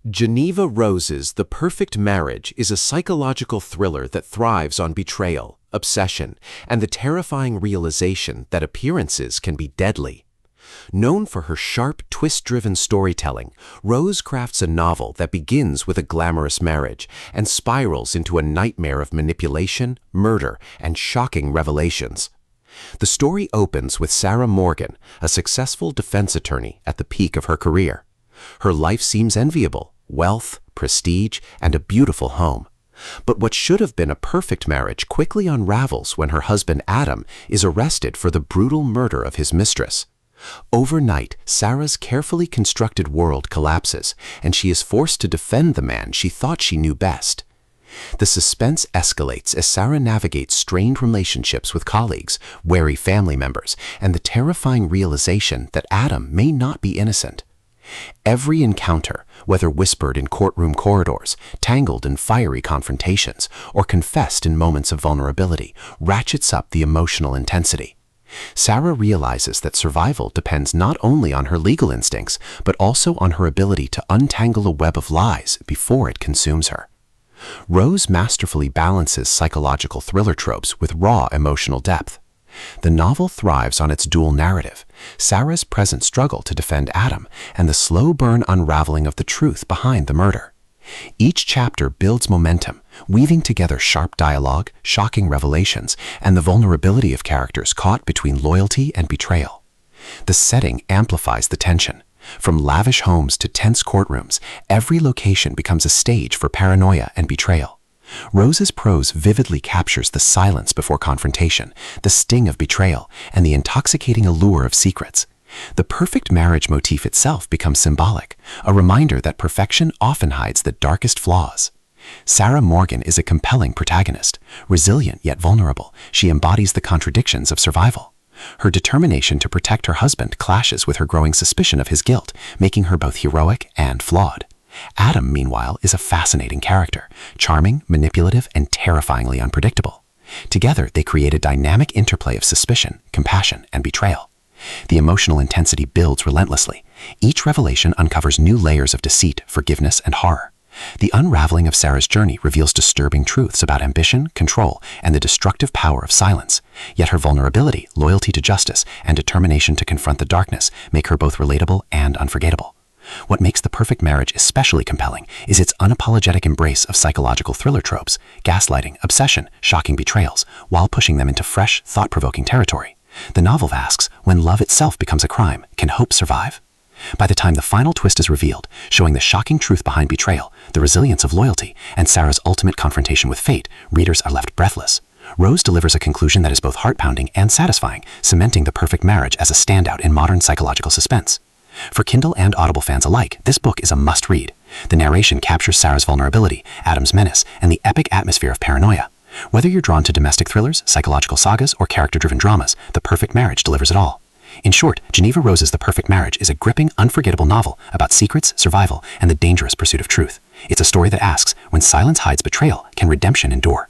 Jeneva Rose's The Perfect Marriage is a psychological thriller that thrives on betrayal, obsession, and the terrifying realization that appearances can be deadly. Known for her sharp, twist-driven storytelling, Rose crafts a novel that begins with a glamorous marriage and spirals into a nightmare of manipulation, murder, and shocking revelations. The story opens with Sarah Morgan, a successful defense attorney at the peak of her career. Her life seems enviable: wealth, prestige, and a beautiful home. But what should have been a perfect marriage quickly unravels when her husband Adam is arrested for the brutal murder of his mistress. Overnight, Sarah's carefully constructed world collapses, and she is forced to defend the man she thought she knew best. The suspense escalates as Sarah navigates strained relationships with colleagues, wary family members, and the terrifying realization that Adam may not be innocent. Every encounter, whether whispered in courtroom corridors, tangled in fiery confrontations, or confessed in moments of vulnerability, ratchets up the emotional intensity. Sarah realizes that survival depends not only on her legal instincts, but also on her ability to untangle a web of lies before it consumes her. Rose masterfully balances psychological thriller tropes with raw emotional depth. The novel thrives on its dual narrative: Sarah's present struggle to defend Adam and the slow burn unraveling of the truth behind the murder. Each chapter builds momentum, weaving together sharp dialogue, shocking revelations, and the vulnerability of characters caught between loyalty and betrayal. The setting amplifies the tension. From lavish homes to tense courtrooms, every location becomes a stage for paranoia and betrayal. Rose's prose vividly captures the silence before confrontation, the sting of betrayal, and the intoxicating allure of secrets. The perfect marriage motif itself becomes symbolic, a reminder that perfection often hides the darkest flaws. Sarah Morgan is a compelling protagonist. Resilient yet vulnerable, she embodies the contradictions of survival. Her determination to protect her husband clashes with her growing suspicion of his guilt, making her both heroic and flawed. Adam, meanwhile, is a fascinating character, charming, manipulative, and terrifyingly unpredictable. Together, they create a dynamic interplay of suspicion, compassion, and betrayal. The emotional intensity builds relentlessly. Each revelation uncovers new layers of deceit, forgiveness, and horror. The unraveling of Sarah's journey reveals disturbing truths about ambition, control, and the destructive power of silence. Yet her vulnerability, loyalty to justice, and determination to confront the darkness make her both relatable and unforgettable. What makes The Perfect Marriage especially compelling is its unapologetic embrace of psychological thriller tropes: gaslighting, obsession, shocking betrayals, while pushing them into fresh, thought-provoking territory. The novel asks, when love itself becomes a crime, can hope survive? By the time the final twist is revealed, showing the shocking truth behind betrayal, the resilience of loyalty, and Sarah's ultimate confrontation with fate, readers are left breathless. Rose delivers a conclusion that is both heart-pounding and satisfying, cementing The Perfect Marriage as a standout in modern psychological suspense. For Kindle and Audible fans alike, this book is a must-read. The narration captures Sarah's vulnerability, Adam's menace, and the epic atmosphere of paranoia. Whether you're drawn to domestic thrillers, psychological sagas, or character-driven dramas, The Perfect Marriage delivers it all. In short, Jeneva Rose's The Perfect Marriage is a gripping, unforgettable novel about secrets, survival, and the dangerous pursuit of truth. It's a story that asks, when silence hides betrayal, can redemption endure?